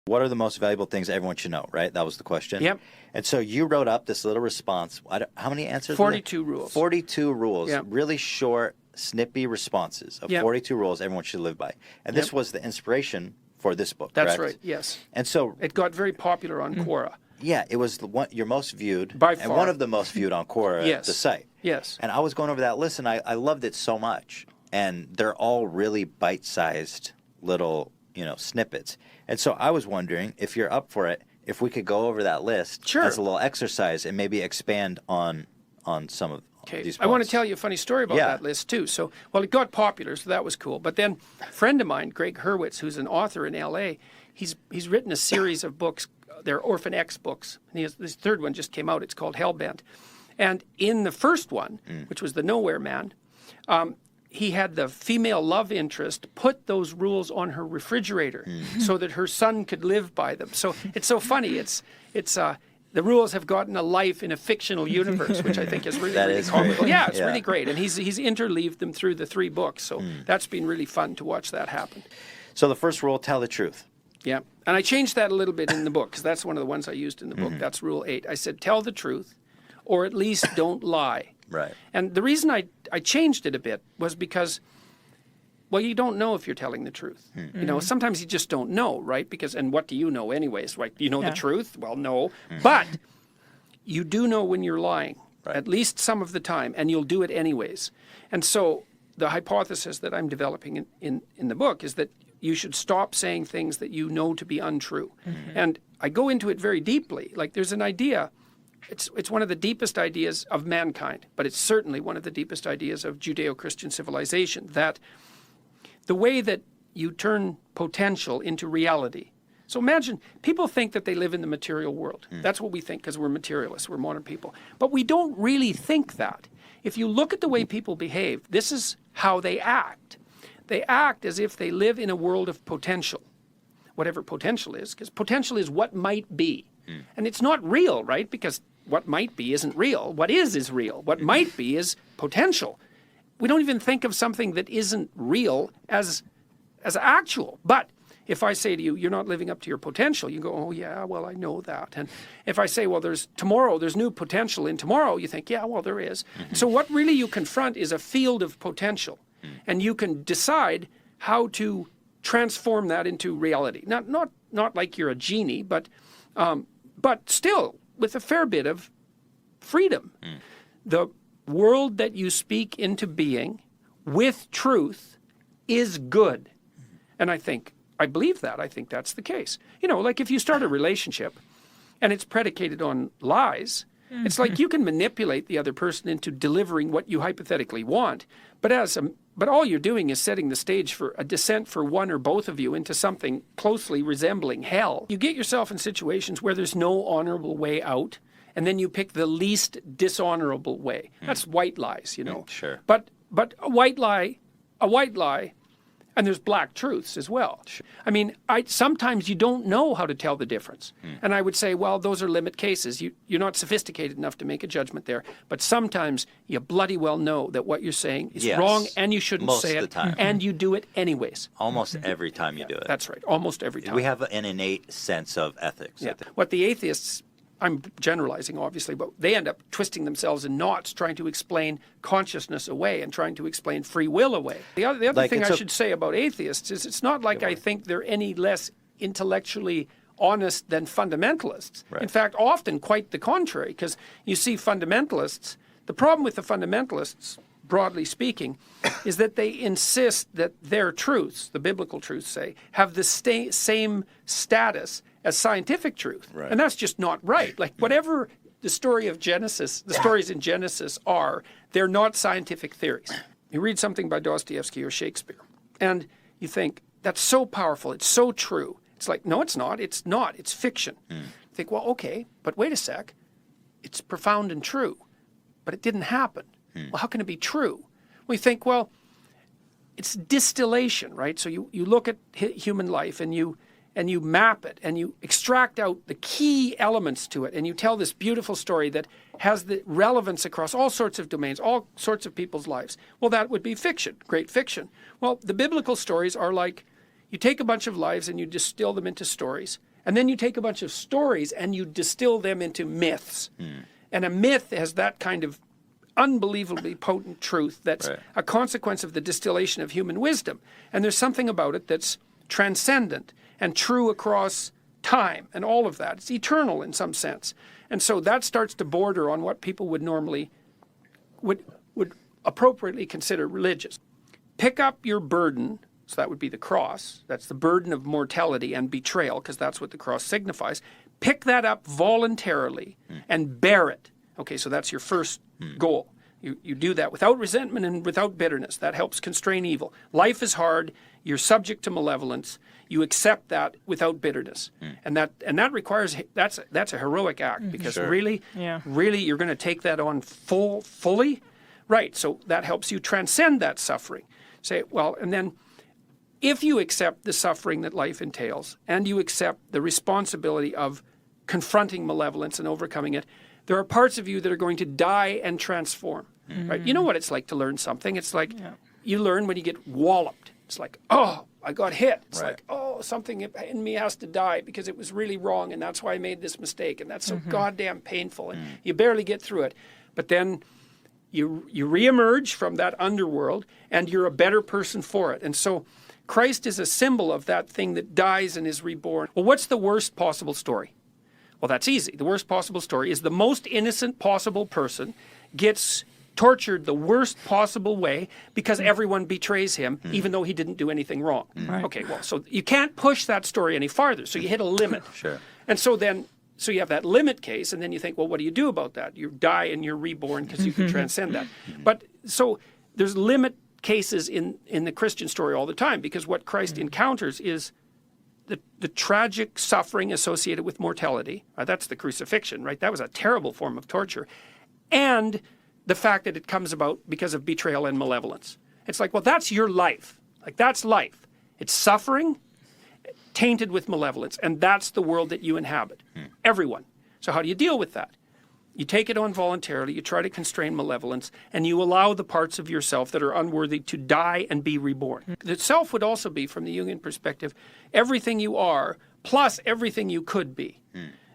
What are the most valuable things everyone should know, right? That was the question. Yep. And so you wrote up this little response. How many answers were there? 42 rules. 42 rules. Yep. Really short, snippy responses of Yep. 42 rules everyone should live by. And this was the inspiration for this book, That's correct? right, yes. And so It got very popular on Quora. yeah, it was your most viewed. By and far. one of the most viewed on Quora, Yes. the site. Yes. And I was going over that list, and I loved it so much. And they're all really bite-sized little, snippets. And so I was wondering, if you're up for it, if we could go over that list Sure. as a little exercise and maybe expand on some of these points. I want to tell you a funny story about that list, too. So, well, it got popular, so that was cool. But then a friend of mine, Greg Hurwitz, who's an author in L.A., he's written a series of books. They're Orphan X books. And this third one just came out. It's called Hellbent. And in the first one, which was The Nowhere Man, he had the female love interest put those rules on her refrigerator so that her son could live by them. So it's so funny. It's the rules have gotten a life in a fictional universe, which I think is really, really comical. Yeah, it's really great. And he's interleaved them through the 3 books. So that's been really fun to watch that happen. So the first rule, tell the truth. Yeah. And I changed that a little bit in the book because that's one of the ones I used in the book. That's Rule 8. I said, tell the truth, or at least don't lie. Right. And the reason I changed it a bit was because, well, you don't know if you're telling the truth. Sometimes you just don't know, right? And what do you know anyways? Right? Do you know the truth? Well, no. But you do know when you're lying, at least some of the time, and you'll do it anyways. And so the hypothesis that I'm developing in the book is that you should stop saying things that you know to be untrue. And I go into it very deeply. Like there's an idea. It's one of the deepest ideas of mankind, but it's certainly one of the deepest ideas of Judeo-Christian civilization, that the way that you turn potential into reality. So imagine, people think that they live in the material world. That's what we think because we're materialists, we're modern people. But we don't really think that. If you look at the way people behave, this is how they act. They act as if they live in a world of potential, whatever potential is, because potential is what might be. And it's not real, right? Because what might be isn't real. What is real. What might be is potential. We don't even think of something that isn't real as actual. But if I say to you, you're not living up to your potential, you go, oh yeah, well, I know that. And if I say, well, there's new potential in tomorrow, you think, yeah, well, there is. So what really you confront is a field of potential. And you can decide how to transform that into reality. Not like you're a genie, but still with a fair bit of freedom. The world that you speak into being with truth is good. And I believe that. I think that's the case. Like if you start a relationship and it's predicated on lies, it's like you can manipulate the other person into delivering what you hypothetically want, but all you're doing is setting the stage for a descent for one or both of you into something closely resembling hell. You get yourself in situations where there's no honorable way out, and then you pick the least dishonorable way. That's white lies, Sure. But a white lie, and there's black truths as well. Sure. I mean, sometimes you don't know how to tell the difference. And I would say, well, those are limit cases. You're not sophisticated enough to make a judgment there. But sometimes you bloody well know that what you're saying is wrong and you shouldn't say it. Most of the time. And you do it anyways. Almost every time you do it. That's right. Almost every time. We have an innate sense of ethics. Yeah. What the atheists, I'm generalizing obviously, but they end up twisting themselves in knots trying to explain consciousness away and trying to explain free will away. The other thing I should say about atheists is it's not like I think they're any less intellectually honest than fundamentalists. Right. In fact, often quite the contrary, because you see fundamentalists, the problem with the fundamentalists, broadly speaking, is that they insist that their truths, the biblical truths say, have the same status as scientific truth. Right. And that's just not right. Like whatever the story of Genesis, the stories in Genesis are, they're not scientific theories. You read something by Dostoevsky or Shakespeare, and you think, that's so powerful, it's so true. It's like, no, it's not. It's fiction. You think, well, okay, but wait a sec. It's profound and true, but it didn't happen. Well, how can it be true? We think, well, it's distillation, right? So you look at human life and you map it and you extract out the key elements to it and you tell this beautiful story that has the relevance across all sorts of domains, all sorts of people's lives. Well, that would be fiction, great fiction. Well, the biblical stories are like you take a bunch of lives and you distill them into stories And then you take a bunch of stories and you distill them into myths. And a myth has that kind of unbelievably potent truth that's a consequence of the distillation of human wisdom. And there's something about it that's transcendent and true across time and all of that. It's eternal in some sense. And so that starts to border on what people would normally, would appropriately consider religious. Pick up your burden, so that would be the cross. That's the burden of mortality and betrayal, because that's what the cross signifies. Pick that up voluntarily and bear it. Okay, so that's your first goal. You do that without resentment and without bitterness. That helps constrain evil. Life is hard. You're subject to malevolence. You accept that without bitterness, and that requires that's a heroic act, because really you're going to take that on fully, right? So that helps you transcend that suffering. Say, well, and then if you accept the suffering that life entails, and you accept the responsibility of confronting malevolence and overcoming it, there are parts of you that are going to die and transform, right? You know what it's like to learn something. It's like you learn when you get walloped. It's like, oh, I got hit. It's like, oh, something in me has to die because it was really wrong, and that's why I made this mistake, and that's so goddamn painful, and you barely get through it. But then you reemerge from that underworld, and you're a better person for it. And so Christ is a symbol of that thing that dies and is reborn. Well, what's the worst possible story? Well, that's easy. The worst possible story is the most innocent possible person gets tortured the worst possible way because everyone betrays him, even though he didn't do anything wrong. Okay, well, so you can't push that story any farther, so you hit a limit. And so you have that limit case, and then you think, well, what do you do about that? You die and you're reborn because you can transcend that. But so there's limit cases in the Christian story all the time, because what Christ encounters is the tragic suffering associated with mortality. That's the crucifixion, right? That was a terrible form of torture. And the fact that it comes about because of betrayal and malevolence. It's like, well, that's your life. Like, that's life. It's suffering tainted with malevolence, and that's the world that you inhabit. Everyone. So how do you deal with that? You take it on voluntarily, you try to constrain malevolence, and you allow the parts of yourself that are unworthy to die and be reborn. The self would also be, from the Jungian perspective, everything you are plus everything you could be.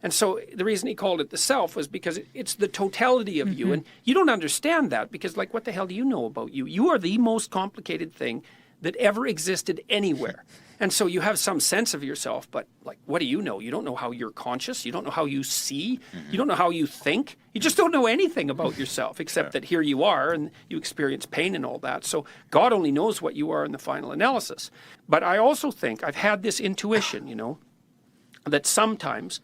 And so the reason he called it the self was because it's the totality of you. And you don't understand that because, like, what the hell do you know about you? You are the most complicated thing that ever existed anywhere. And so you have some sense of yourself, but, like, what do you know? You don't know how you're conscious. You don't know how you see. You don't know how you think. You just don't know anything about yourself, except that here you are and you experience pain and all that. So God only knows what you are in the final analysis. But I also think, I've had this intuition, you know, that sometimes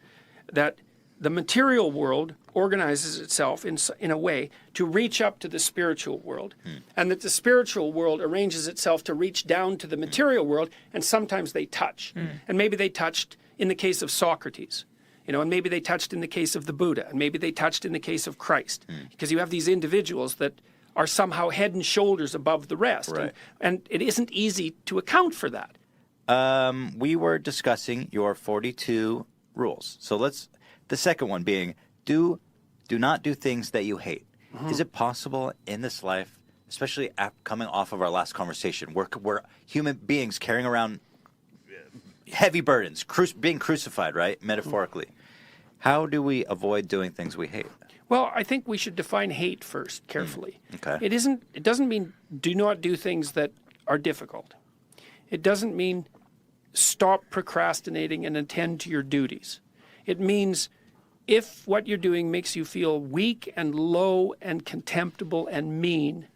that the material world organizes itself in a way to reach up to the spiritual world, and that the spiritual world arranges itself to reach down to the material world, and sometimes they touch. And maybe they touched in the case of Socrates, you know, and maybe they touched in the case of the Buddha, and maybe they touched in the case of Christ, because you have these individuals that are somehow head and shoulders above the rest, and it isn't easy to account for that. We were discussing your 42 rules. So the second one being, do not do things that you hate. Is it possible in this life, especially coming off of our last conversation, we're human beings carrying around heavy burdens, being crucified, right? Metaphorically. How do we avoid doing things we hate? Well, I think we should define hate first, carefully. Okay. It doesn't mean do not do things that are difficult. It doesn't mean stop procrastinating and attend to your duties. It means if what you're doing makes you feel weak and low and contemptible and mean,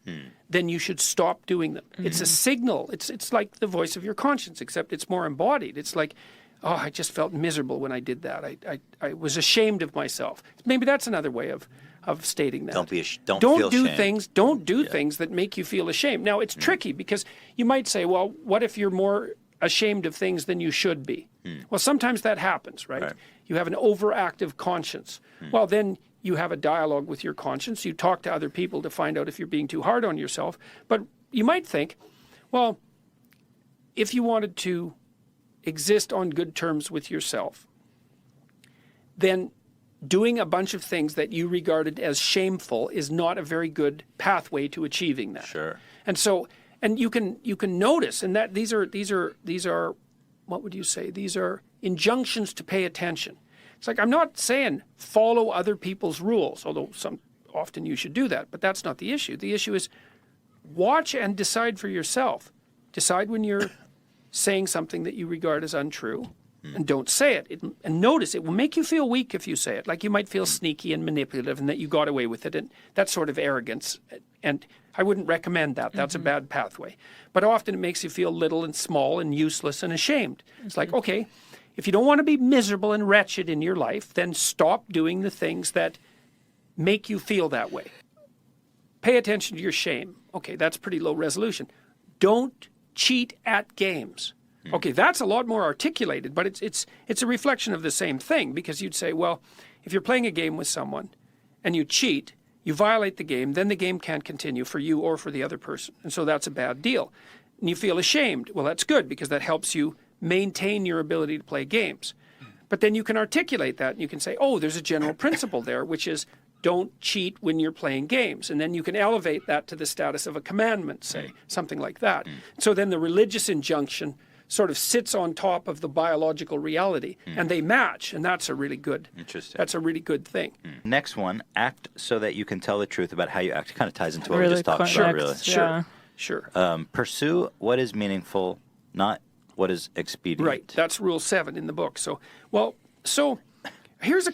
then you should stop doing them. It's a signal. It's like the voice of your conscience, except it's more embodied. It's like, oh, I just felt miserable when I did that. I was ashamed of myself. Maybe that's another way of stating that. Don't do things that make you feel ashamed. Now, it's tricky because you might say, well, what if you're more ashamed of things than you should be? Well, sometimes that happens, right? You have an overactive conscience. Well, then you have a dialogue with your conscience. You talk to other people to find out if you're being too hard on yourself. But you might think, well, if you wanted to exist on good terms with yourself, then doing a bunch of things that you regarded as shameful is not a very good pathway to achieving that. Sure. And so, and you can notice, and that these are what would you say? These are injunctions to pay attention. It's like, I'm not saying follow other people's rules, although often you should do that, but that's not the issue. The issue is watch and decide for yourself. Decide when you're saying something that you regard as untrue, and don't say it. And notice, it will make you feel weak if you say it. Like you might feel sneaky and manipulative and that you got away with it, and that sort of arrogance. And I wouldn't recommend that. That's a bad pathway. But often it makes you feel little and small and useless and ashamed. It's like, okay, if you don't want to be miserable and wretched in your life, then stop doing the things that make you feel that way. Pay attention to your shame. Okay, that's pretty low resolution. Don't cheat at games. Okay, that's a lot more articulated, but it's a reflection of the same thing, because you'd say, well, if you're playing a game with someone and you cheat, you violate the game, then the game can't continue for you or for the other person. And so that's a bad deal. And you feel ashamed. Well, that's good, because that helps you maintain your ability to play games. But then you can articulate that and you can say, oh, there's a general principle there, which is don't cheat when you're playing games. And then you can elevate that to the status of a commandment, say, something like that. So then the religious injunction sort of sits on top of the biological reality, and they match, and that's a really good. Interesting. That's a really good thing. Next one, act so that you can tell the truth about how you act. Kind of ties into what we just talked about, really. Sure. Pursue what is meaningful, not what is expedient. Right. That's rule 7 in the book. So here's a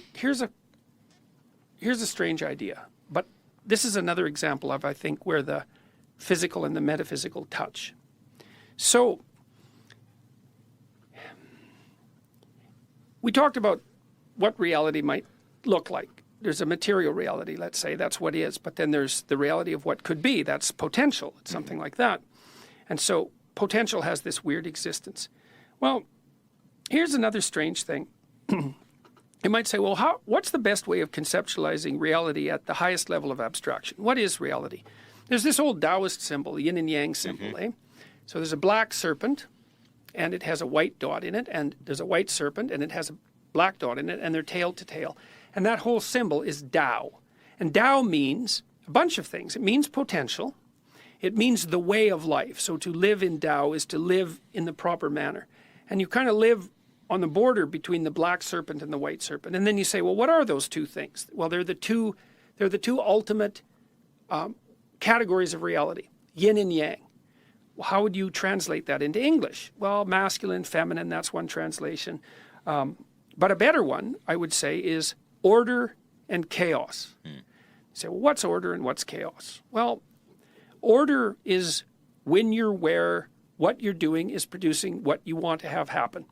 strange idea, but this is another example of, I think, where the physical and the metaphysical touch. So we talked about what reality might look like. There's a material reality, let's say, that's what is, but then there's the reality of what could be, that's potential, it's something like that. And so potential has this weird existence. Well, here's another strange thing. You might say, well, what's the best way of conceptualizing reality at the highest level of abstraction? What is reality? There's this old Taoist symbol, yin and yang symbol, eh? So there's a black serpent, and it has a white dot in it, and there's a white serpent, and it has a black dot in it, and they're tail to tail. And that whole symbol is Tao. And Tao means a bunch of things. It means potential. It means the way of life. So to live in Tao is to live in the proper manner. And you kind of live on the border between the black serpent and the white serpent. And then you say, well, what are those two things? Well, they're the two ultimate categories of reality, yin and yang. How would you translate that into English? Well, masculine, feminine, that's one translation. But a better one, I would say, is order and chaos. You say, well, what's order and what's chaos? Well, order is when you're where what you're doing is producing what you want to have happen.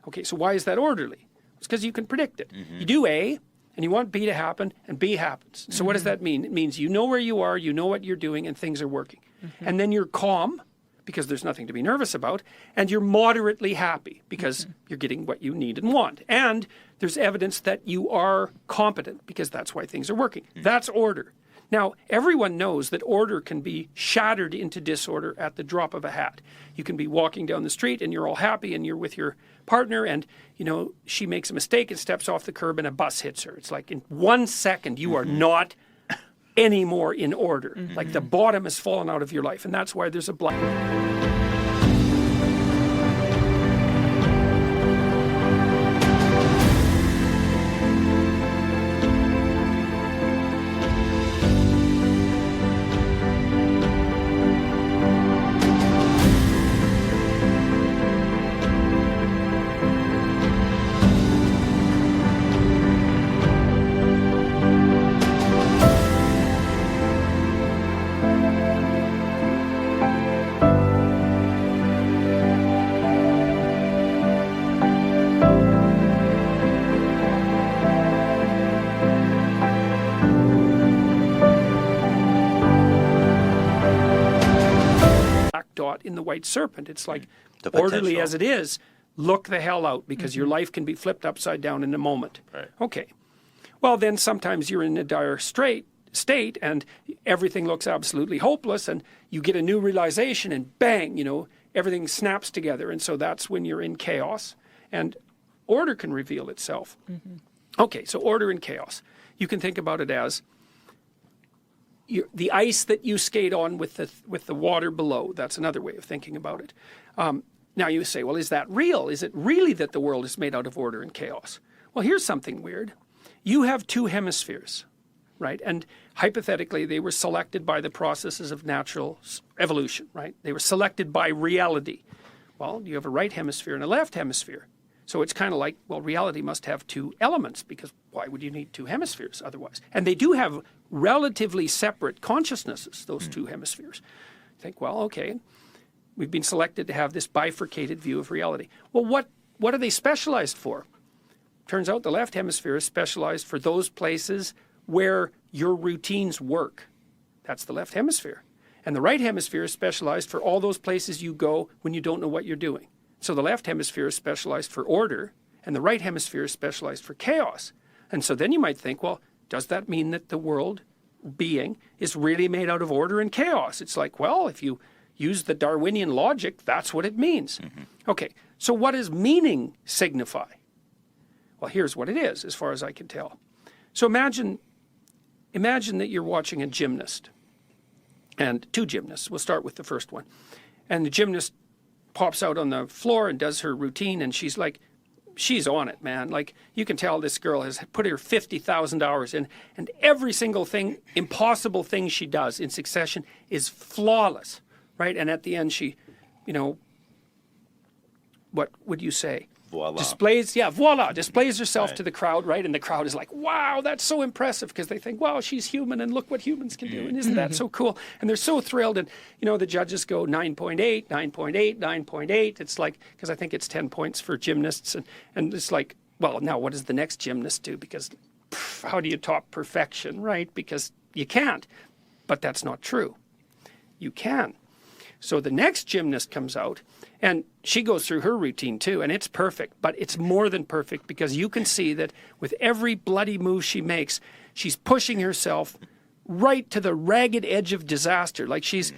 Okay, so why is that orderly? It's because you can predict it. You do A, and you want B to happen, and B happens. So what does that mean? It means you know where you are, you know what you're doing, and things are working. And then you're calm, because there's nothing to be nervous about, and you're moderately happy because you're getting what you need and want. And there's evidence that you are competent, because that's why things are working. That's order. Now, everyone knows that order can be shattered into disorder at the drop of a hat. You can be walking down the street and you're all happy and you're with your partner and, she makes a mistake and steps off the curb and a bus hits her. It's like in 1 second you are not anymore in order. Like the bottom has fallen out of your life, and that's why there's a black. dot in the white serpent. It's like, orderly as it is, look the hell out, because your life can be flipped upside down in a moment. Right. Okay. Well, then sometimes you're in a dire state and everything looks absolutely hopeless, and you get a new realization and bang, everything snaps together. And so that's when you're in chaos, and order can reveal itself. Okay, so order and chaos. You can think about it as the ice that you skate on with the water below. That's another way of thinking about it. Now you say, well, is that real? Is it really that the world is made out of order and chaos? Well, here's something weird. You have two hemispheres, right? And hypothetically, they were selected by the processes of natural evolution, right? They were selected by reality. Well, you have a right hemisphere and a left hemisphere. So it's kind of like, well, reality must have two elements, because why would you need two hemispheres otherwise? And they do have relatively separate consciousnesses, those two hemispheres. Think, well, okay, we've been selected to have this bifurcated view of reality. Well, what are they specialized for? Turns out the left hemisphere is specialized for those places where your routines work. That's the left hemisphere. And the right hemisphere is specialized for all those places you go when you don't know what you're doing. So the left hemisphere is specialized for order, and the right hemisphere is specialized for chaos. And so then you might think, well, does that mean that the world being is really made out of order and chaos? It's like, well, if you use the Darwinian logic, that's what it means. Okay, so what does meaning signify? Well, here's what it is, as far as I can tell. So imagine that you're watching a gymnast, and two gymnasts. We'll start with the first one. And the gymnast pops out on the floor and does her routine, and she's like, she's on it, man. Like, you can tell this girl has put her 50,000 hours in, and every single thing, impossible thing she does in succession is flawless, right? And at the end, she, what would you say? Voila. Displays herself to the crowd, right? And the crowd is like, wow, that's so impressive, because they think, wow, she's human, and look what humans can do, and isn't that so cool? And they're so thrilled, and the judges go 9.8, 9.8, 9.8. It's like, because I think it's 10 points for gymnasts, and it's like, well, now what does the next gymnast do? Because how do you top perfection, right? Because you can't. But that's not true. You can. So the next gymnast comes out, and she goes through her routine too, and it's perfect, but it's more than perfect, because you can see that with every bloody move she makes, she's pushing herself right to the ragged edge of disaster. Like she's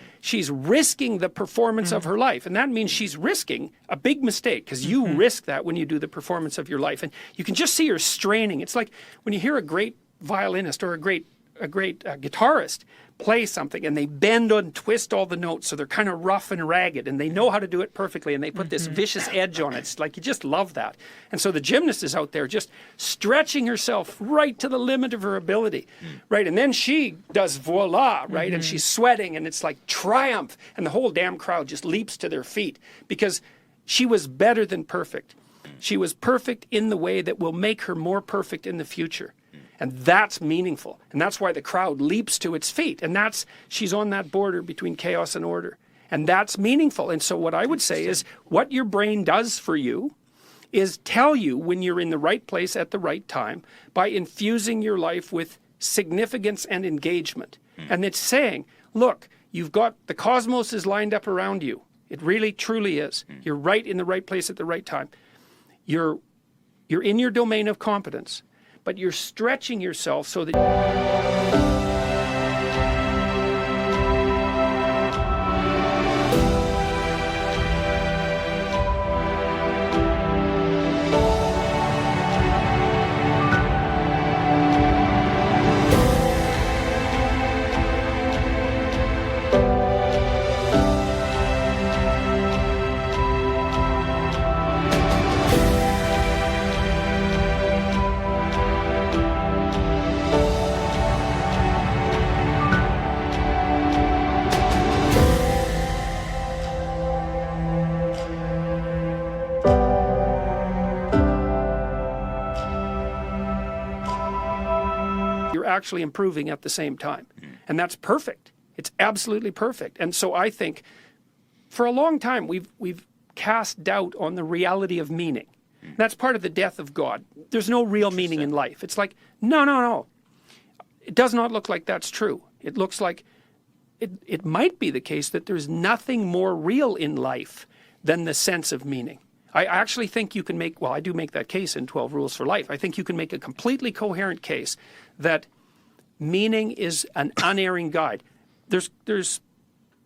risking the performance of her life, and that means she's risking a big mistake, because you risk that when you do the performance of your life, and you can just see her straining. It's like when you hear a great violinist or a great guitarist play something, and they bend and twist all the notes, so they're kind of rough and ragged, and they know how to do it perfectly, and they put this vicious edge on it. It's like, you just love that. And so the gymnast is out there just stretching herself right to the limit of her ability, right? And then she does voila, right? And she's sweating, and it's like triumph, and the whole damn crowd just leaps to their feet, because she was better than perfect. She was perfect in the way that will make her more perfect in the future. And that's meaningful. And that's why the crowd leaps to its feet. And she's on that border between chaos and order. And that's meaningful. And so what I would say is, what your brain does for you is tell you when you're in the right place at the right time by infusing your life with significance and engagement. And it's saying, look, you've got the cosmos is lined up around you. It really, truly is. You're right in the right place at the right time. You're in your domain of competence, but you're stretching yourself so that... actually improving at the same time. And that's perfect. It's absolutely perfect. And so I think for a long time we've cast doubt on the reality of meaning. That's part of the death of God. There's no real meaning in life. It's like, no. It does not look like that's true. It looks like it might be the case that there's nothing more real in life than the sense of meaning. I actually think you can make, well, I do make that case in 12 Rules for Life. I think you can make a completely coherent case that meaning is an unerring guide. There's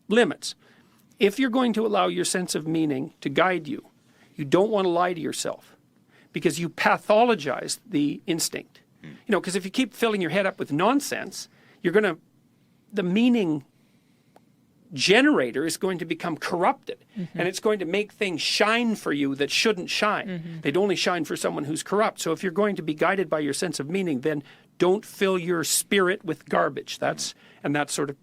limits. If you're going to allow your sense of meaning to guide you, you don't want to lie to yourself, because you pathologize the instinct. Because if you keep filling your head up with nonsense, the meaning generator is going to become corrupted, and it's going to make things shine for you that shouldn't shine. They'd only shine for someone who's corrupt. So if you're going to be guided by your sense of meaning, then don't fill your spirit with garbage. And that sort of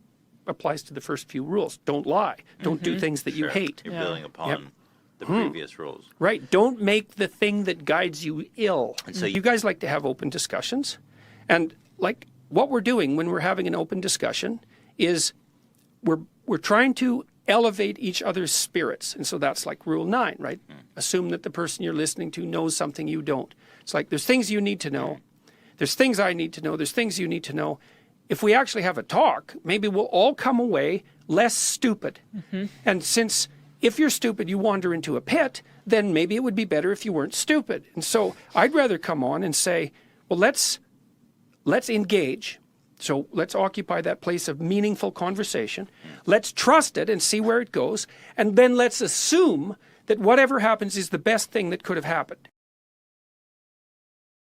applies to the first few rules. Don't lie. Don't do things that you hate. You're building upon the previous rules. Right. Don't make the thing that guides you ill. And so you guys like to have open discussions. And like what we're doing when we're having an open discussion is we're trying to elevate each other's spirits. And so that's like rule 9, right? Assume that the person you're listening to knows something you don't. It's like there's things you need to know. There's things I need to know. There's things you need to know. If we actually have a talk, maybe we'll all come away less stupid. And since if you're stupid, you wander into a pit, then maybe it would be better if you weren't stupid. And so I'd rather come on and say, well, let's engage. So let's occupy that place of meaningful conversation. Let's trust it and see where it goes. And then let's assume that whatever happens is the best thing that could have happened.